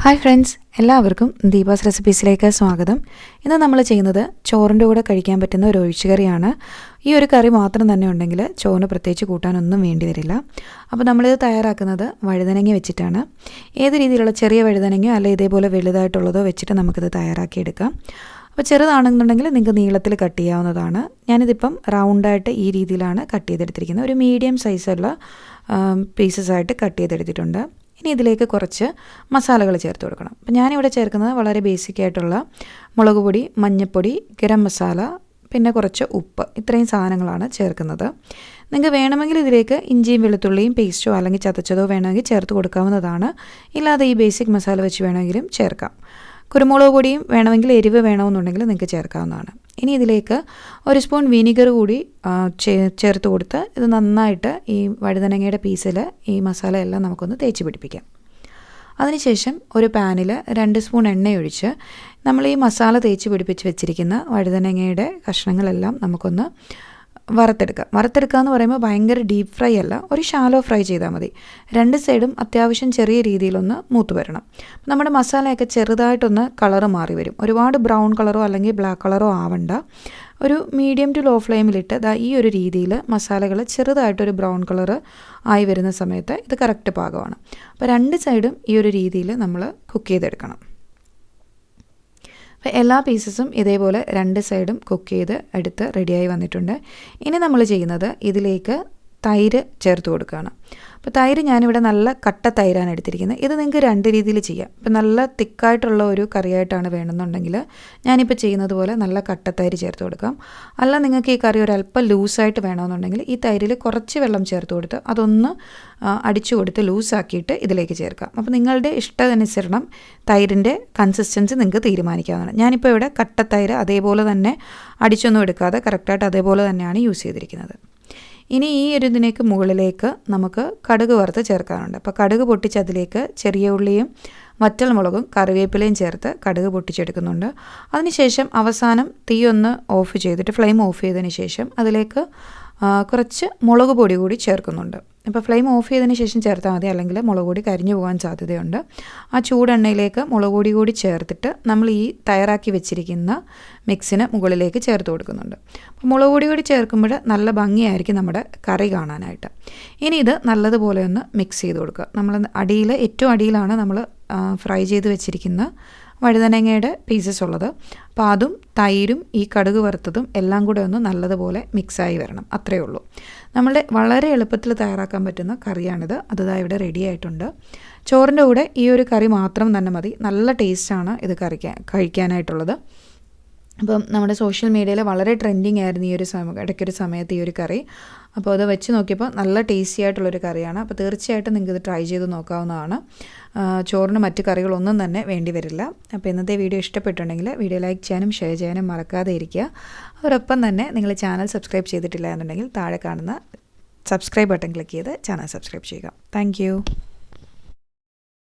Hi friends, എല്ലാവർക്കും ദീപാസ് റെസിപ്പീസിലേക്ക് സ്വാഗതം. ഇന്ന് നമ്മൾ ചെയ്യുന്നത് ചോറിൻ്റെ കൂടെ കഴിക്കാൻ പറ്റുന്ന ഒരു ഒഴിച്ചുകറിയാണ്. ഈ ഒരു കറി മാത്രം തന്നെ ഉണ്ടെങ്കിൽ ചോറിന് പ്രത്യേകിച്ച് കൂട്ടാനൊന്നും വേണ്ടി വരില്ല. അപ്പോൾ നമ്മളിത് തയ്യാറാക്കുന്നത് വഴുതനങ്ങ വെച്ചിട്ടാണ്. ഏത് രീതിയിലുള്ള ചെറിയ വഴുതനങ്ങയോ അല്ല ഇതേപോലെ വലുതായിട്ടുള്ളതോ വെച്ചിട്ട് നമുക്കിത് തയ്യാറാക്കിയെടുക്കാം. അപ്പോൾ ചെറുതാണെന്നുണ്ടെങ്കിൽ നിങ്ങൾക്ക് നീളത്തിൽ കട്ട് ചെയ്യാവുന്നതാണ്. ഞാനിതിപ്പം റൗണ്ടായിട്ട് ഈ രീതിയിലാണ് കട്ട് ചെയ്തെടുത്തിരിക്കുന്നത്. ഒരു മീഡിയം സൈസുള്ള പീസസായിട്ട് കട്ട് ചെയ്തെടുത്തിട്ടുണ്ട്. ഇനി ഇതിലേക്ക് കുറച്ച് മസാലകൾ ചേർത്ത് കൊടുക്കണം. അപ്പോൾ ഞാനിവിടെ ചേർക്കുന്നത് വളരെ ബേസിക് ആയിട്ടുള്ള മുളക് പൊടി, മഞ്ഞൾപ്പൊടി, ഗരം മസാല, പിന്നെ കുറച്ച് ഉപ്പ്, ഇത്രയും സാധനങ്ങളാണ് ചേർക്കുന്നത്. നിങ്ങൾക്ക് വേണമെങ്കിൽ ഇതിലേക്ക് ഇഞ്ചിയും വെളുത്തുള്ളിയും പേസ്റ്റോ അല്ലെങ്കിൽ ചതച്ചതോ വേണമെങ്കിൽ ചേർത്ത് കൊടുക്കാവുന്നതാണ്. ഇല്ലാതെ ഈ ബേസിക് മസാല വെച്ച് വേണമെങ്കിലും ചേർക്കാം. കുരുമുളക് പൊടിയും വേണമെങ്കിൽ എരിവ് വേണമെന്നുണ്ടെങ്കിൽ നിങ്ങൾക്ക് ചേർക്കാവുന്നതാണ്. ഇനി ഇതിലേക്ക് ഒരു സ്പൂൺ വിനീഗർ കൂടി ചേർത്ത് കൊടുത്ത് ഇത് നന്നായിട്ട് ഈ വഴുതനങ്ങയുടെ പീസിൽ ഈ മസാല എല്ലാം നമുക്കൊന്ന് തേച്ച് പിടിപ്പിക്കാം. അതിനുശേഷം ഒരു പാനിൽ 2 സ്പൂൺ എണ്ണയൊഴിച്ച് നമ്മൾ ഈ മസാല തേച്ച് പിടിപ്പിച്ച് വെച്ചിരിക്കുന്ന വഴുതനങ്ങയുടെ കഷ്ണങ്ങളെല്ലാം നമുക്കൊന്ന് വറുത്തെടുക്കുക എന്ന് പറയുമ്പോൾ ഭയങ്കര ഡീപ്പ് ഫ്രൈ അല്ല, ഒരു ഷാലോ ഫ്രൈ ചെയ്താൽ മതി. 2 സൈഡും അത്യാവശ്യം ചെറിയ രീതിയിലൊന്ന് മൂത്ത് വരണം. നമ്മുടെ മസാലയൊക്കെ ചെറുതായിട്ടൊന്ന് കളറ് മാറി വരും. ഒരുപാട് ബ്രൗൺ കളറോ അല്ലെങ്കിൽ ബ്ലാക്ക് കളറോ ആവണ്ട. ഒരു മീഡിയം ടു ലോ ഫ്ലെയിമിലിട്ട് ഈ ഒരു രീതിയിൽ മസാലകൾ ചെറുതായിട്ടൊരു ബ്രൗൺ കളറ് ആയി വരുന്ന സമയത്ത് ഇത് കറക്റ്റ് പാകമാണ്. അപ്പോൾ 2 സൈഡും ഈ ഒരു രീതിയിൽ നമ്മൾ കുക്ക് ചെയ്തെടുക്കണം. അപ്പോൾ എല്ലാ പീസസും ഇതേപോലെ 2 സൈഡും കുക്ക് ചെയ്ത് എടുത്ത് റെഡിയായി വന്നിട്ടുണ്ട്. ഇനി നമ്മൾ ചെയ്യുന്നത് ഇതിലേക്ക് തൈര് ചേർത്ത് കൊടുക്കുകയാണ്. അപ്പോൾ തൈര് ഞാനിവിടെ നല്ല കട്ട തൈരാണ് എടുത്തിരിക്കുന്നത്. ഇത് നിങ്ങൾക്ക് 2 രീതിയിൽ ചെയ്യാം. ഇപ്പോൾ നല്ല തിക്കായിട്ടുള്ള ഒരു കറിയായിട്ടാണ് വേണമെന്നുണ്ടെങ്കിൽ ഞാനിപ്പോൾ ചെയ്യുന്നത് പോലെ നല്ല കട്ട തൈര് ചേർത്ത് കൊടുക്കാം. അല്ല നിങ്ങൾക്ക് ഈ കറി ഒരല്പം ലൂസായിട്ട് വേണമെന്നുണ്ടെങ്കിൽ ഈ തൈരിൽ കുറച്ച് വെള്ളം ചേർത്ത് കൊടുത്ത് അതൊന്ന് അടിച്ചു കൊടുത്ത് ലൂസാക്കിയിട്ട് ഇതിലേക്ക് ചേർക്കാം. അപ്പോൾ നിങ്ങളുടെ ഇഷ്ടാനുസരണം തൈരിൻ്റെ കൺസിസ്റ്റൻസി നിങ്ങൾക്ക് തീരുമാനിക്കാവുന്നതാണ്. ഞാനിപ്പോൾ ഇവിടെ കട്ട തൈര് അതേപോലെ തന്നെ അടിച്ചൊന്നും എടുക്കാതെ കറക്റ്റായിട്ട് അതേപോലെ തന്നെയാണ് യൂസ് ചെയ്തിരിക്കുന്നത്. ഇനി ഈ ഒരു ഇതിലേക്ക് മുകളിലേക്ക് നമുക്ക് കടുക് വറുത്ത് ചേർക്കാനുണ്ട്. അപ്പോൾ കടുക് പൊട്ടിച്ച് അതിലേക്ക് ചെറിയ ഉള്ളിയും വറ്റൽമുളകും കറിവേപ്പിലയും ചേർത്ത് കടുക് പൊട്ടിച്ചെടുക്കുന്നുണ്ട്. അതിനുശേഷം അവസാനം തീ ഒന്ന് ഓഫ് ചെയ്തിട്ട് ഫ്ലെയിം ഓഫ് ചെയ്തതിന് ശേഷം അതിലേക്ക് കുറച്ച് മുളക് പൊടി കൂടി ചേർക്കുന്നുണ്ട്. അപ്പോൾ ഫ്ലെയിം ഓഫ് ചെയ്തതിന് ശേഷം ചേർത്താൽ മതി, അല്ലെങ്കിൽ മുളക് പൊടി കരിഞ്ഞു പോകാൻ സാധ്യതയുണ്ട്. ആ ചൂടെണ്ണയിലേക്ക് മുളക് പൊടി കൂടി ചേർത്തിട്ട് നമ്മൾ ഈ തയ്യാറാക്കി വെച്ചിരിക്കുന്ന മിക്സിന് മുകളിലേക്ക് ചേർത്ത് കൊടുക്കുന്നുണ്ട്. അപ്പോൾ മുളക് പൊടി കൂടി ചേർക്കുമ്പോൾ നല്ല ഭംഗിയായിരിക്കും നമ്മുടെ കറി കാണാനായിട്ട്. ഇനി ഇത് നല്ലതുപോലെ ഒന്ന് മിക്സ് ചെയ്ത് കൊടുക്കുക. നമ്മൾ ഏറ്റവും അടിയിലാണ് നമ്മൾ ഫ്രൈ ചെയ്ത് വെച്ചിരിക്കുന്ന വഴുതനങ്ങയുടെ പീസസ് ഉള്ളത്. അപ്പോൾ അതും തൈരും ഈ കടുക് വറുത്തതും എല്ലാം കൂടെ ഒന്ന് നല്ലതുപോലെ മിക്സായി വരണം. അത്രയേ ഉള്ളൂ. നമ്മളുടെ വളരെ എളുപ്പത്തിൽ തയ്യാറാക്കാൻ പറ്റുന്ന കറിയാണിത്. ഇവിടെ റെഡി ആയിട്ടുണ്ട്. ചോറിൻ്റെ കൂടെ ഈ ഒരു കറി മാത്രം തന്നെ മതി. നല്ല ടേസ്റ്റാണ് ഇത് കഴിക്കാനായിട്ടുള്ളത്. അപ്പം നമ്മുടെ സോഷ്യൽ മീഡിയയിൽ വളരെ ട്രെൻഡിങ് ആയിരുന്നു ഈ ഒരു ഇടയ്ക്കൊരു സമയത്ത് ഈ ഒരു കറി. അപ്പോൾ അത് വെച്ച് നോക്കിയപ്പോൾ നല്ല ടേസ്റ്റി ആയിട്ടുള്ളൊരു കറിയാണ്. അപ്പോൾ തീർച്ചയായിട്ടും നിങ്ങൾക്ക് ഇത് ട്രൈ ചെയ്ത് നോക്കാവുന്നതാണ്. ചോറിന് മറ്റ് കറികളൊന്നും തന്നെ വേണ്ടി വരില്ല. അപ്പോൾ ഇന്നത്തെ വീഡിയോ ഇഷ്ടപ്പെട്ടുണ്ടെങ്കിൽ വീഡിയോ ലൈക്ക് ചെയ്യാനും ഷെയർ ചെയ്യാനും മറക്കാതെ ഇരിക്കുക. അതോടൊപ്പം തന്നെ നിങ്ങൾ ചാനൽ സബ്സ്ക്രൈബ് ചെയ്തിട്ടില്ല എന്നുണ്ടെങ്കിൽ താഴെ കാണുന്ന സബ്സ്ക്രൈബ് ബട്ടൺ ക്ലിക്ക് ചെയ്ത് ചാനൽ സബ്സ്ക്രൈബ് ചെയ്യുക. താങ്ക്